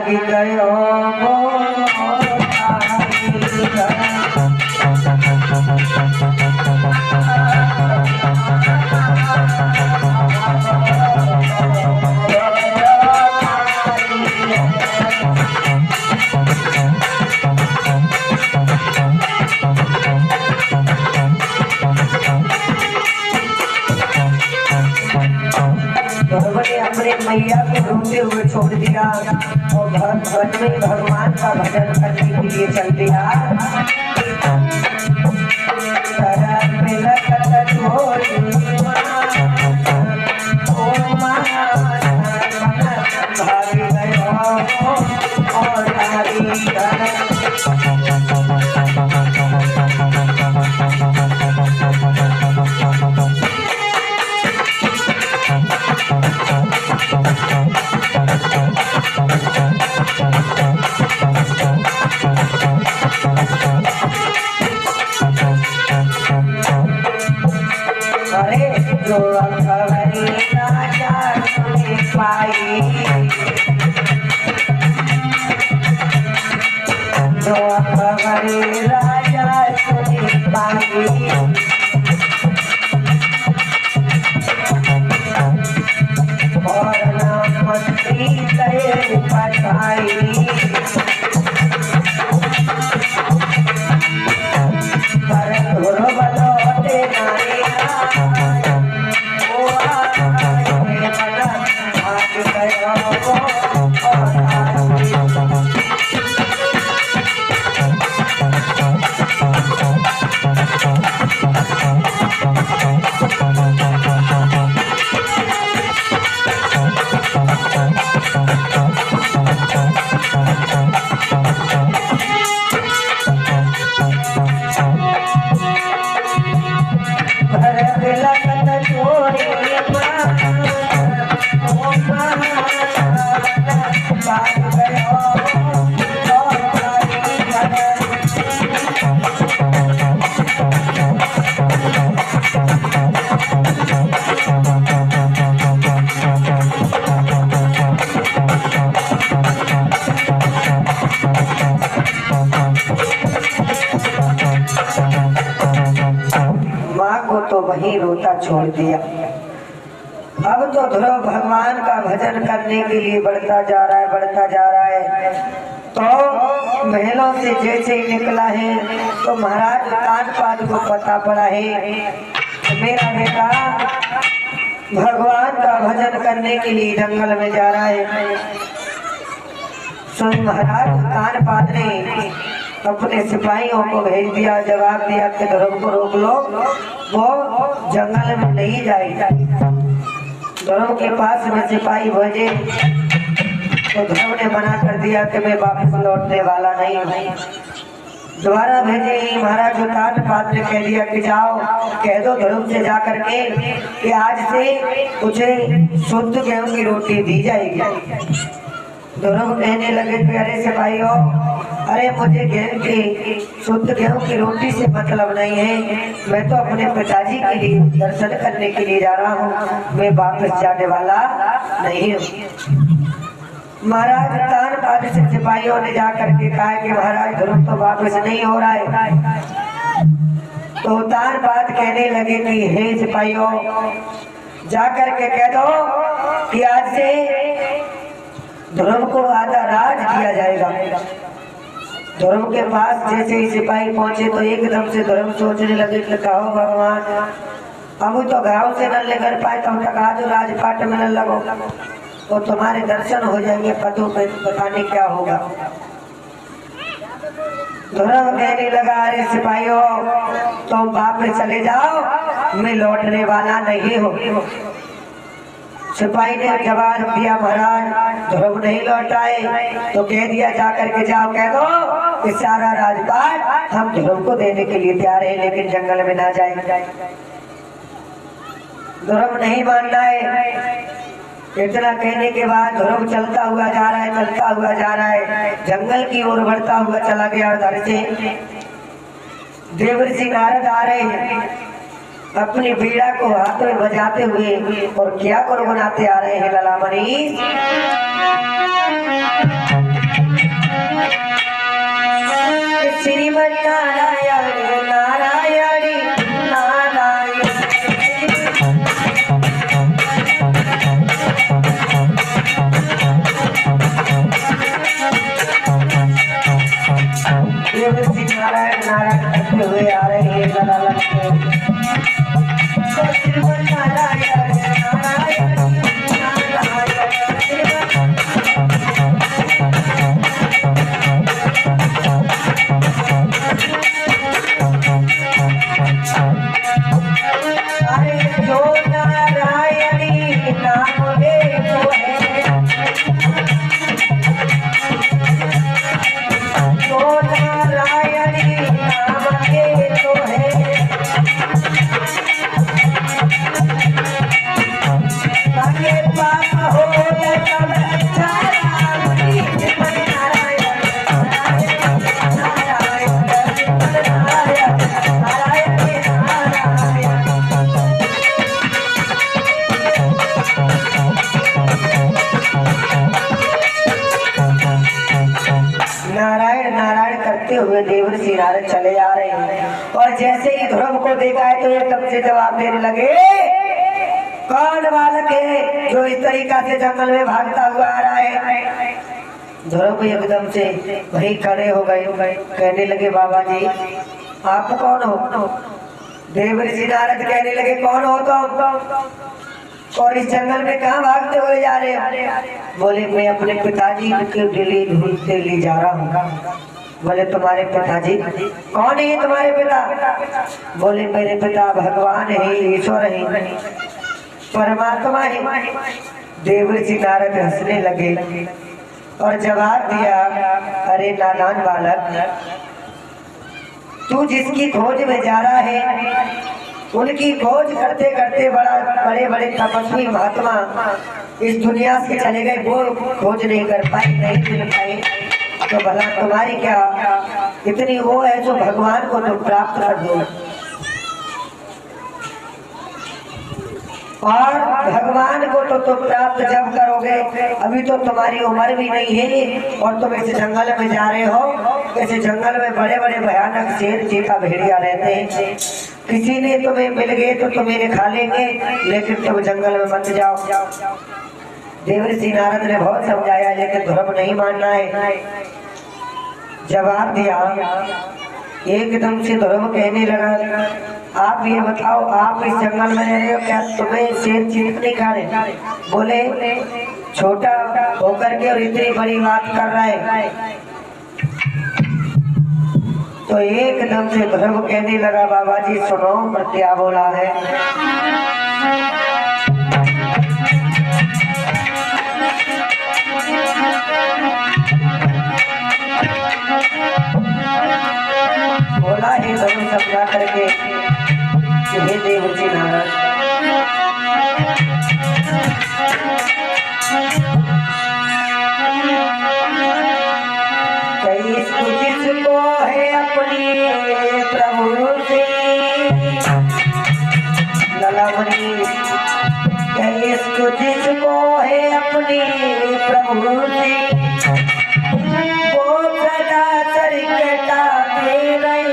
भागी गयो मैया को ढूंढते हुए छोड़ दिया और घर में भगवान का भजन करने के लिए चल दिया। तो वही रोता छोड़ दिया। अब तो ध्रुव भगवान का भजन करने के लिए बढ़ता जा रहा है, बढ़ता जा रहा है। तो महलों से जैसे ही निकला है तो महाराज कानपाद को पता पड़ा है मेरा बेटा भगवान का भजन करने के लिए जंगल में जा रहा है। स्वयं महाराज कानपाद ने अपने सिपाहियों को भेज दिया, जवाब दिया कि ध्रुव को रोक लो, वो जंगल में नहीं जाएगा। ध्रुव के पास में सिपाही भेजे तो ध्रुव ने मना कर दिया कि मैं वापस लौटने वाला नहीं हूँ। दोबारा भेजे महाराज कानपाद ने कह दिया कि जाओ कह दो ध्रुव से जा करके कि आज से मुझे शुद्ध गेहूं की रोटी दी जाएगी। ध्रुव कहने लगे कि अरे सिपाहियों, अरे मुझे शुद्ध गेहूं की रोटी से मतलब नहीं है, मैं तो अपने पिताजी के लिए दर्शन करने के लिए जा रहा हूँ, मैं वापस जाने वाला नहीं हूँ। महाराज कानपाद से सिपाहियों ने जा करके कहा कि महाराज ध्रुव तो वापस नहीं हो रहा है। तो कानपाद कहने लगे कि हे सिपाहियों, जा करके कह दो कि आज से ध्रुव को आधा राज दिया जाएगा। ध्रुव के पास जैसे ही सिपाही पहुंचे तो एकदम से ध्रुव सोचने लगे कि कहो भगवान, अब तो गाँव से न लेकर पाए तो जो राजपाट में न लगो तो तुम्हारे दर्शन हो जाएंगे, पतों पे पता नहीं क्या होगा। ध्रुव कहने लगा अरे सिपाहियों, तुम वापस चले जाओ, मैं लौटने वाला नहीं हूँ। सिपाही ने जवाब दिया महाराज ध्रुव नहीं लौट आए तो कह दिया जा करके जाओ कह दो कि सारा राजपाट हम ध्रुव को देने के लिए तैयार है, लेकिन जंगल में ना जाए। ध्रुव नहीं मानना है। इतना कहने के बाद ध्रुव चलता हुआ जा रहा है, चलता हुआ जा रहा है, जंगल की ओर बढ़ता हुआ चला गया। उधर से देवर्षि नारद आ रहे हैं अपनी बीड़ा को हाथ में बजाते हुए और क्या गुनगुनाते आ रहे हैं ललामणि। नारायण नारायण नारायण। देवर्षि नारायण नारायण करते हुए आ रहे हैं गला लगते नारायण नारायण नारायण नारायण करते हुए देवर्षि नारद चले आ रहे हैं। और जैसे ही ध्रुव को देखा है तो एकदम से जवाब देने लगे, कौन बालक है जो इस तरीका से जंगल में भागता हुआ आ रहा है। ध्रुव एकदम से वही खड़े हो गए, कहने लगे बाबा जी आप कौन हो। देवर्षि नारद कहने लगे कौन हो तुम और इस जंगल में कहाँ भागते हुए जा रहे हो। बोले मैं अपने पिताजी के दिल्ली ढूंढते ले जा रहा हूँ। बोले तुम्हारे पिताजी कौन है तुम्हारे पिता। बोले मेरे पिता भगवान है, ईश्वर है, परमात्मा है। देवर्षि नारद हंसने लगे और जवाब दिया, अरे नादान बालक तू जिसकी खोज में जा रहा है उनकी खोज करते करते बड़े बड़े तपस्वी महात्मा इस दुनिया से चले गए, वो खोज नहीं कर पाए, नहीं मिल पाए। तो भला तुम्हारी क्या इतनी वो है जो भगवान को तुम प्राप्त कर दो। और भगवान को तो तुम प्राप्त जब करोगे, अभी तो तुम्हारी उम्र भी नहीं है और तुम इस जंगल में जा रहे हो। इस जंगल में बड़े बड़े भयानक शेर चीता भेड़िया रहते हैं, किसी ने तुम्हें मिल गए तो तुम्हें खा लेंगे, लेकिन तुम जंगल में मत जाओ। देवर्षि नारद ने बहुत समझाया लेकिन ध्रुव नहीं मानना है। जवाब दिया, एकदम से ध्रुव कहने लगा, आप ये बताओ आप इस जंगल में रह रहे हो, क्या तुम्हें शेर चीत नहीं खा रहे। बोले छोटा होकर के और इतनी बड़ी बात कर रहा है। तो एकदम से ध्रुव कहने लगा, बाबा जी सुनो पर क्या बोला है। बोला ही ध्रुव समझा करके कि हे देवर्षि नारद जिसको है अपने प्रभु से ललामणि, इसको जिसको है अपने प्रभु से वो सदा सरकटा दे रहे।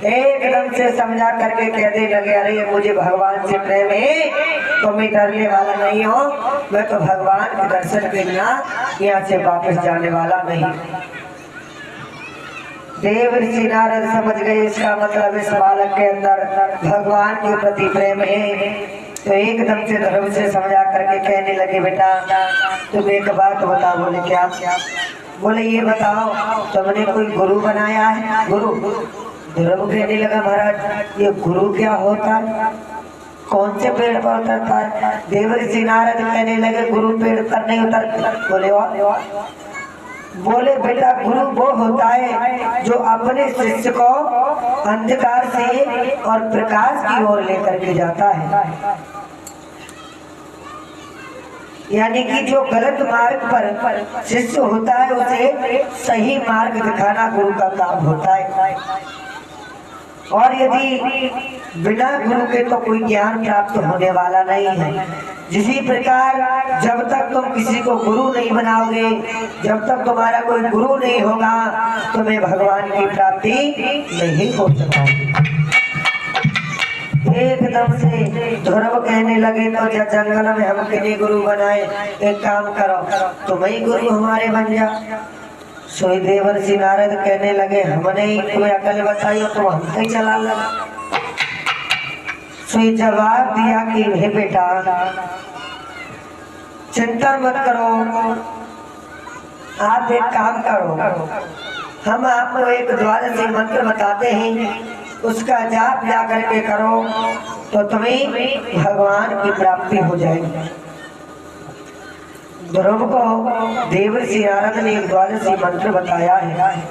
एकदम से समझा करके कहने लगे, अरे मुझे भगवान से प्रेम है तो मैं डरने वाला नहीं हूँ, मैं तो भगवान के दर्शन के बिना यहाँ से वापस जाने वाला नहीं। देवर्षि नारद समझ गए इसका मतलब इस बालक के अंदर भगवान के प्रति प्रेम है। तो एकदम से धर्म से समझा करके कहने लगे, बेटा तुम एक बात बताओ। बोले क्या? बोले ये बताओ तुमने कोई गुरु बनाया है? गुरु? ध्रुव कहने लगा, महाराज ये गुरु क्या होता है, कौन से पेड़ पर उतरता है? देवर्षि नारद कहने लगे, गुरु पेड़ पर नहीं उतरता। बोले वाह। बोले बेटा गुरु वो होता है जो अपने शिष्य को अंधकार से और प्रकाश की ओर लेकर के जाता है। यानी कि जो गलत मार्ग पर शिष्य होता है उसे सही मार्ग दिखाना गुरु का काम होता है। और यदि बिना गुरु के तो कोई ज्ञान प्राप्त होने वाला नहीं है। जिसी प्रकार जब तक तुम किसी को गुरु नहीं बनाओगे, जब तक तुम्हारा कोई गुरु नहीं होगा, तुम्हें भगवान की प्राप्ति नहीं हो सकती। एकदम से ध्रुव कहने लगे, तो जंगल में हम किन्हीं गुरु बनाए, एक काम करो तुम ही गुरु हमारे बन जाओ। सोई देवर्षि नारद कहने लगे, हमने ही कोई अकल बताई हो तो हमसे ही चला लगा। सोई जवाब दिया कि हे बेटा चिंता मत करो, आप एक काम करो, हम आपको एक द्वादशी मंत्र बताते हैं, उसका जाप जा करके करो तो तुम्हें भगवान की प्राप्ति हो जाएगी। ध्रुव को देवर्षि नारद ने द्वादशी मंत्र बताया है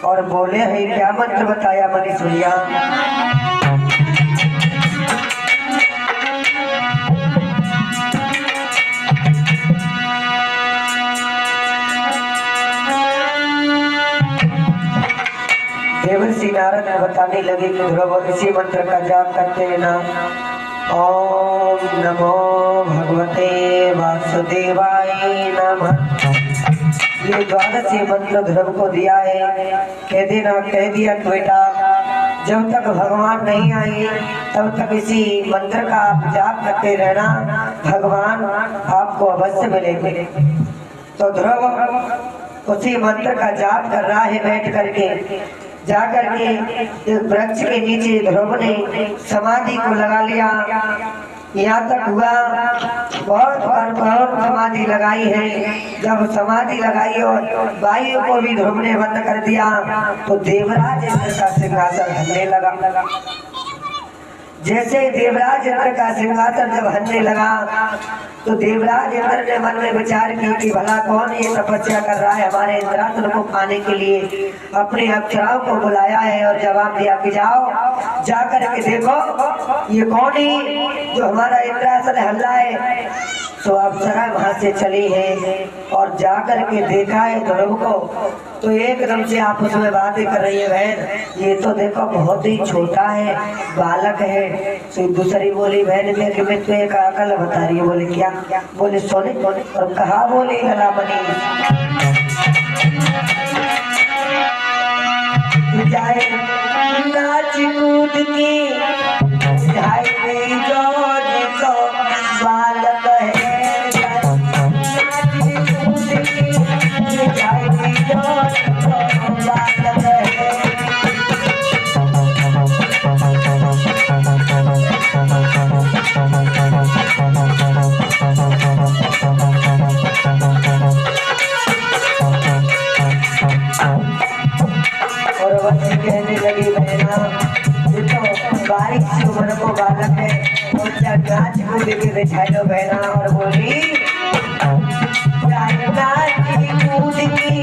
और बोले है क्या मंत्र बताया? मनी सुनिया। देवर्षि नारद बताने लगे कि ध्रुव इसी मंत्र का जाप करते हैं ना, ओम नमो भगवते वासुदेवाय नमः। ये द्वादशी मंत्र ध्रुव को दिया है। कह दिया कि बेटा जब तक भगवान नहीं आए तब तक इसी मंत्र का आप जाप करते रहना, भगवान आपको अवश्य मिलेंगे। तो ध्रुव उसी मंत्र का जाप कर रहा है बैठ करके। जाकर के एक वृक्ष के नीचे ध्रुव ने समाधि को लगा लिया। यहाँ तक हुआ बहुत समाधि लगाई है। जब समाधि लगाई और वायु को भी ध्रुव ने बंद कर दिया तो देवराज इंद्र का सिंहासन हिलने लगा। जैसे देवराज इंद्र का सिंहासन जब हिलने लगा तो देवराज इंद्र ने मन में विचार किया कि भला कौन ये तपस्या कर रहा है हमारे इंद्रासन को पाने के लिए। अपने अप्सराओं को बुलाया है और जवाब दिया कि जाओ जाकर के देखो ये कौन है जो हमारा इंद्रासन हिल रहा है। तो अप्सरा वहां से चली है और जाकर के देखा है ध्रुव को तो एकदम से आपस में बातें कर रही है, बहन ये तो देखो बहुत ही छोटा है, बालक है। तो दूसरी बोली, बहन देख मैं तो एक अकल बता रही है। बोले क्या? बोले सोने। और कहा? बोली गला बनी जाए नाच कूद की जाए जो बालक है। कहने लगी बहना तो बारिश की उम्र को बालक है और क्या नाच को लेके बैठाई लो बहना। और बोली कूद की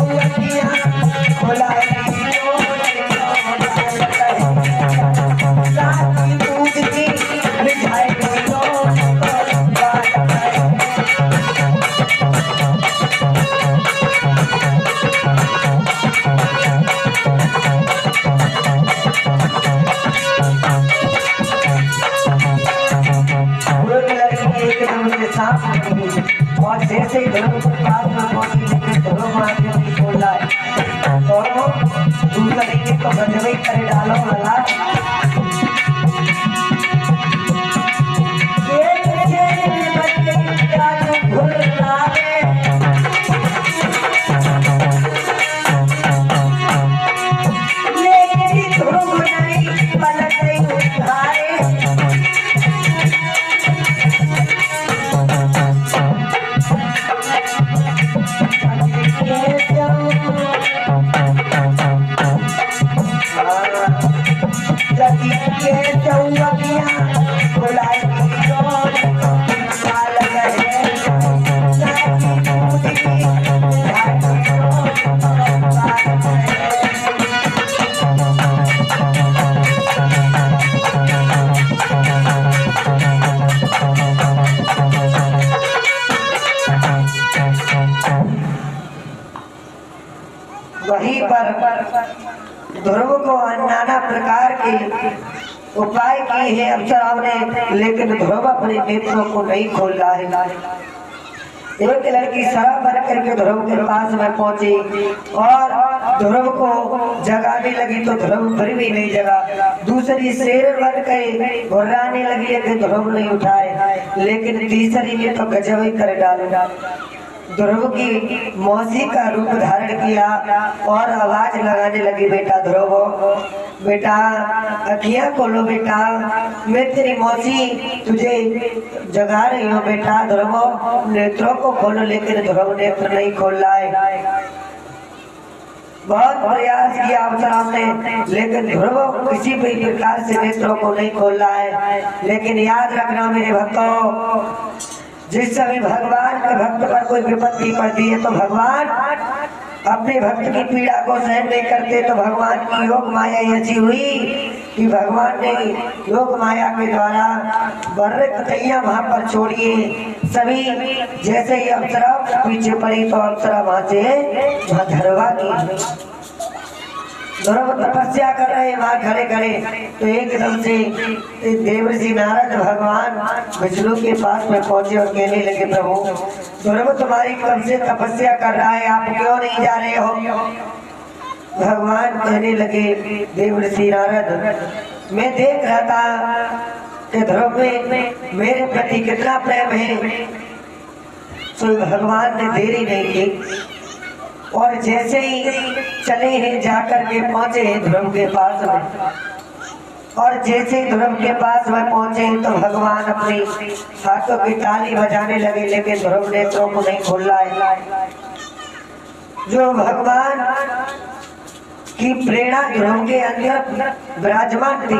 चौकियां खुलाई साथी दूध की मिठाई और जैसे ही धर्म के पास में पहुंची लेकिन धर्म आगे नहीं खोल रहा है और दूसरा लेके तो गजबे करे डालो लला वहीं पर ध्रुव को नाना प्रकार के उपाय किए हैं अप्सराओं ने, लेकिन ध्रुव अपने नेत्रों को नहीं खोल रहा है। एक लड़की सरा बन करके ध्रुव के पास में पहुंची और ध्रुव को जगाने लगी तो ध्रुव फिर भी नहीं जगा। दूसरी शेर बन के घुर्राने लगी लेकिन ध्रुव नहीं उठाए, लेकिन तीसरी ने तो गजब ही कर डाला। ध्रुव की मौसी का रूप धारण किया और आवाज लगाने लगी, बेटा ध्रुव, बेटा अखियां खोलो बेटा, मैं तेरी मौसी तुझे जगा रही हूँ बेटा ध्रुव, नेत्रों को खोलो। लेकिन ध्रुव नेत्र नहीं खोल रहा है। बहुत प्रयास किया अप्सराओं ने, लेकिन ध्रुव किसी भी प्रकार से नेत्रों को नहीं खोल रहा है। लेकिन याद रखना मेरे भक्तों, जिस समय भगवान के भक्त पर कोई विपत्ति पड़ती है तो भगवान अपने भक्त की पीड़ा को सहन नहीं करते, तो भगवान की योग माया ऐसी हुई कि भगवान ने योग माया के द्वारा बर्रे कतैया वहां पर छोड़िए। सभी जैसे ही अप्सरा पीछे पड़ी तो अप्सरा वहां से वहां धरवा की ध्रुव तपस्या कर रहे वहां खड़े खड़े, तो एकदम से देवर्षि नारद भगवान विष्णु के पास में पहुंचे और कहने लगे, प्रभु ध्रुव तुम्हारी कब से तपस्या कर रहा है, आप क्यों नहीं जा रहे हो? भगवान कहने लगे, देवर्षि नारद मैं देख रहा था कि ध्रुव में मेरे प्रति कितना प्रेम है। तो भगवान ने देरी नहीं की और जैसे ही चले हैं जाकर के पहुंचे हैं ध्रुव के पास में, और जैसे ही ध्रुव के पास में पहुंचे तो भगवान अपनी हाथों की ताली बजाने लगे, लेकिन ध्रुव नेत्रों को नहीं खोल रहा है। जो भगवान की प्रेरणा ध्रुव के अंदर विराजमान थी,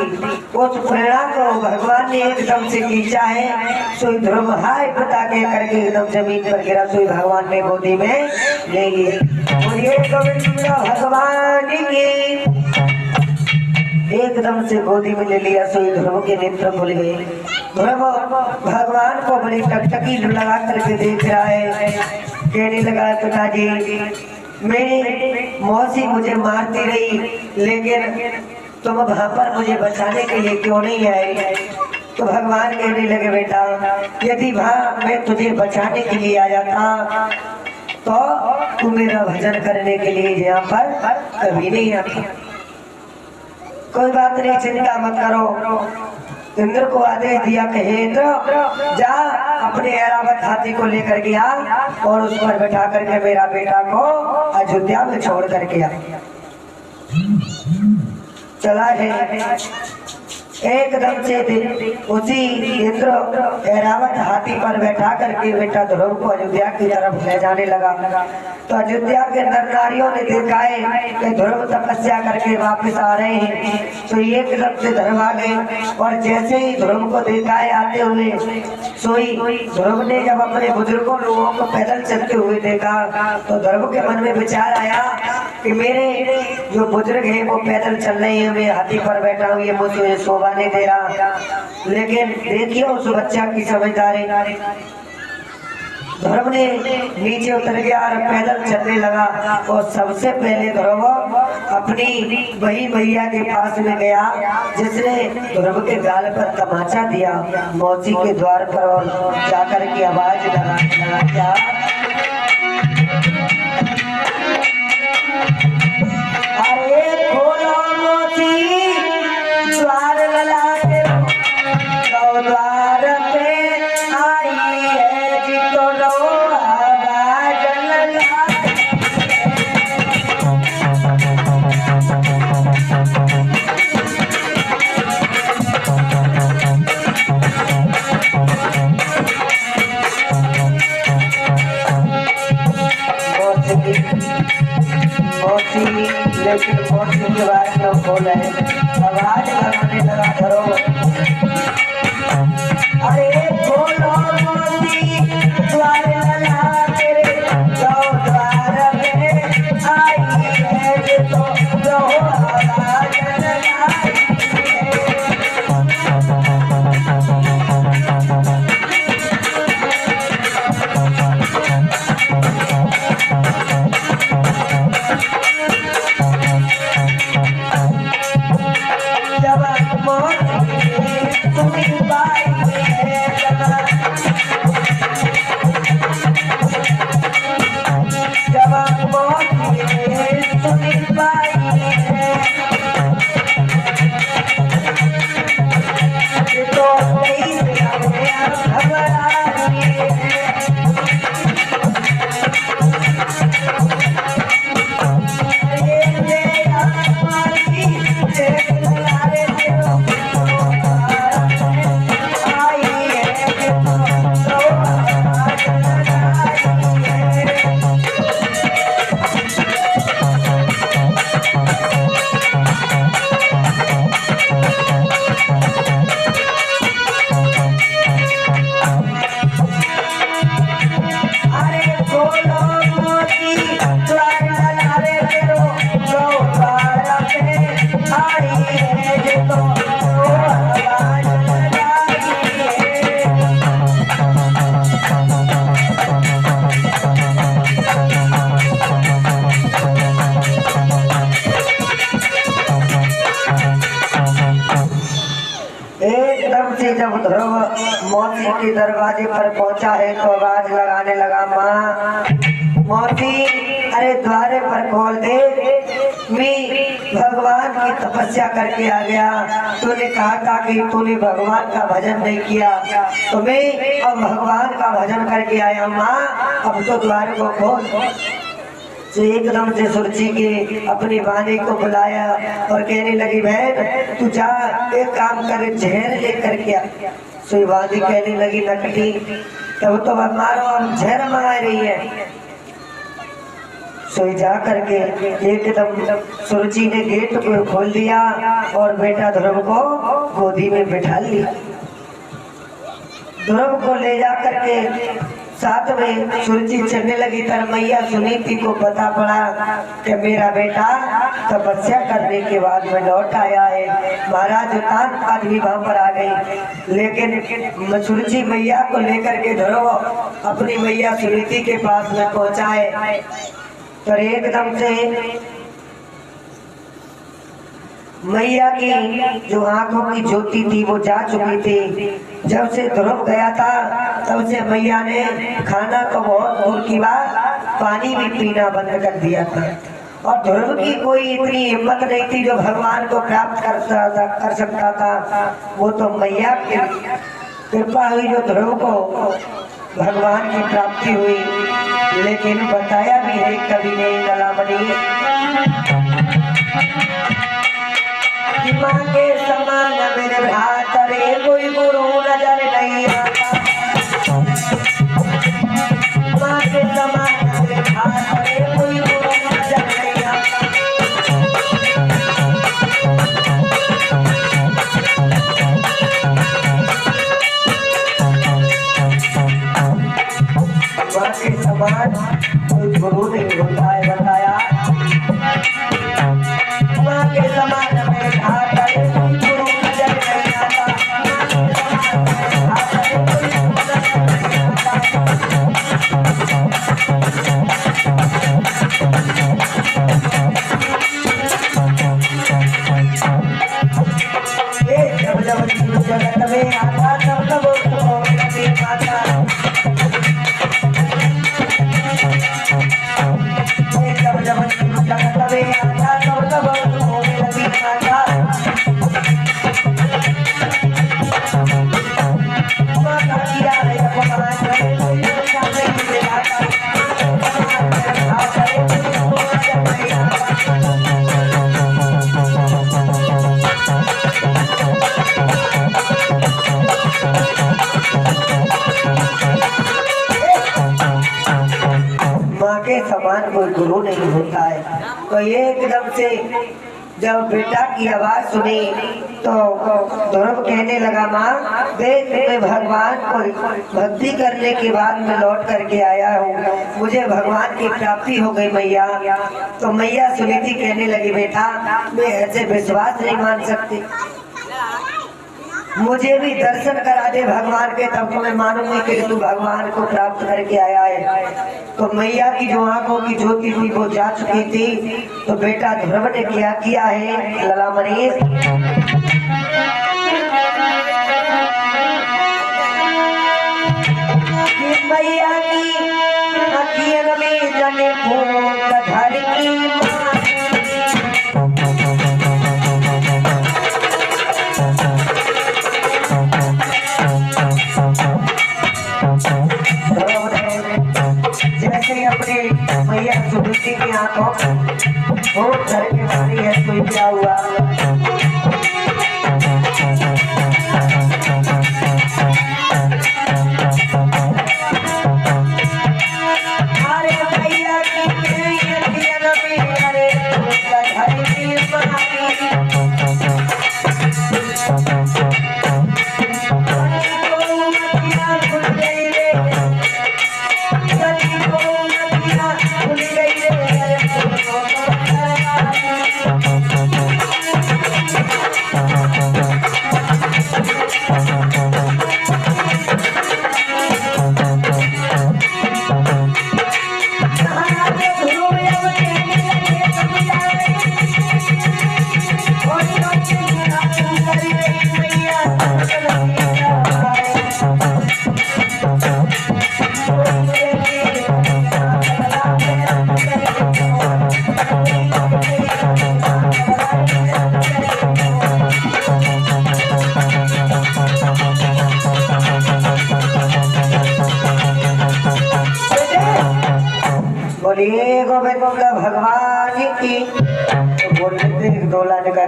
उस प्रेरणा को भगवान ने एकदम से खींचा है। सोई ध्रुव हाय पिता के करके एकदम जमीन पर गिरा, सोई भगवान ने गोदी में ले लिया। भगवान की एकदम से गोदी में ले लिया, सोई ध्रुव के नेत्र खुल गए। ध्रुव भगवान को बड़ी टकटकी लगा करके देख रहा है, कहने लगा, पिताजी मेरी मौसी मुझे मारती रही, लेकिन तुम वहां पर मुझे बचाने के लिए क्यों नहीं आए? तो भगवान कहने लगे, बेटा यदि वहां मैं तुझे बचाने के लिए आ जाता तो तू मेरा भजन करने के लिए यहाँ पर कभी नहीं आती। कोई बात नहीं, चिंता मत करो। इंद्र को आदेश दिया कि हे इंद्र, जा अपने ऐरावत हाथी को लेकर गया और उस पर बैठा करके मेरा बेटा को अयोध्या में छोड़ करके आ। चला है एकदम से उसी इंद्र ऐरावत हाथी पर बैठा करके बेटा ध्रुव को अयोध्या की तरफ ले जाने लगा। तो अयोध्या के नर नारियों ने देखा है कि ध्रुव तपस्या करके वापस आ रहे हैं, तो एकदम से ध्रुव आ गए। और जैसे ही ध्रुव को देखा है आते हुए, सोई ध्रुव ने जब अपने बुजुर्गों लोगों को पैदल चलते हुए देखा तो ध्रुव के मन में विचार आया कि मेरे जो बुजुर्ग हैं वो पैदल चल रहे हैं, मैं हाथी पर बैठा हूँ, ये मुझे शोभा नहीं दे रहा। लेकिन देखिए उस बच्चा की समझदारी, ध्रुव ने नीचे उतर गया और पैदल चलने लगा। और सबसे पहले ध्रुव अपनी वही मैया के पास में गया जिसने ध्रुव के गाल पर तमाचा दिया, मौसी के द्वार पर, और जाकर के आवाज लगा क्या अरे खोलो मौसी द्वार लला के, द्वार पे आई है जी तो रो आवाज लगा। मौसी लेकिन मौसी के बारे में बोले आवाज लगाने लगा ध्रुव, अरे बोलो मौसी द्वार लगा तेरे, जाओ द्वार में आई है तो रहो आवाज लगाई जब ध्रुव मौसी के दरवाजे पर पहुंचा है तो आवाज लगाने लगा, माँ मौसी अरे द्वारे पर खोल दे, मैं भगवान की तपस्या करके आ गया। तूने कहा था कि तूने भगवान का भजन नहीं किया, तो मैं अब भगवान का भजन करके आया माँ, अब तो द्वार को खोल। तो एकदम से सुरजी के अपनी वाणी को बुलाया और कहने लगी, बहन तू जा एक काम कर, जहर लेकर के आ। तो वाणी कहने लगी, नकटी तब तो मारो हम जहर मंगा रही है। सोई जा करके एकदम सुरजी ने गेट को खोल दिया और बेटा ध्रुव को गोदी में बिठा लिया। ध्रुव को ले जा करके साथ में सुरजी चलने लगी। तर मैया सुनीति को पता पड़ा कि मेरा बेटा तपस्या करने के बाद में लौट आया है। महाराज उतान आदमी वहां पर आ गई, लेकिन सुरजी मैया को लेकर के ध्रुव अपनी मैया सुनीति के पास में पहुंचा है। तो एकदम से मैया की जो आंखों की ज्योति थी वो जा चुकी थी। जब से ध्रुव गया था तब से मैया ने खाना तो बहुत दूर की बात, पानी भी पीना बंद कर दिया था। और ध्रुव की कोई इतनी हिम्मत नहीं थी जो भगवान को प्राप्त कर सकता था। वो तो मैया की कृपा हुई जो ध्रुव को भगवान की प्राप्ति हुई। लेकिन बताया भी है कवि ने कलामणि, मांगे समान मेरे हाथ रे कोई गुरु नजर नहीं आता। माँ के समान मेरे हाथ रे कोई गुरु नजर नहीं आता। माँ के समान कोई गुरु नहीं होता है बताया। माँ के समान मेरे हाथ रे कोई गुरु नजर नहीं आता। जब जब जगत में आता तब तब उसको नहीं पाता। जब जब जगत में आता तब तब उसको नहीं पाता। माता किया है अपमान करे कोई दूसरा नहीं मिलाता। माँ के समान कोई गुरु नहीं होता है। तो एकदम से जब बेटा की आवाज सुनी तो ध्रुव कहने लगा माँ देख मैं भगवान को भक्ति करने के बाद मैं लौट करके आया हूँ, मुझे भगवान की प्राप्ति हो गई मैया। तो मैया सुनीति कहने लगी बेटा मैं ऐसे विश्वास नहीं मान सकती, मुझे भी दर्शन करा दे भगवान के तब तो मैं मानूंगी कि तू भगवान को प्राप्त करके आया है। तो मैया की जो आंखों की ज्योति थी वो जा चुकी थी। तो बेटा ध्रुव ने क्या किया है लला मनीष, मैया की अखियन में जने फूल धर की जैसे अपने मैया सुनीति की आंखों बहुत डर के मारी है। तो क्या हुआ अरे मैया बोलिए गोविंद भगवान की। तो बोलते 2 लाख का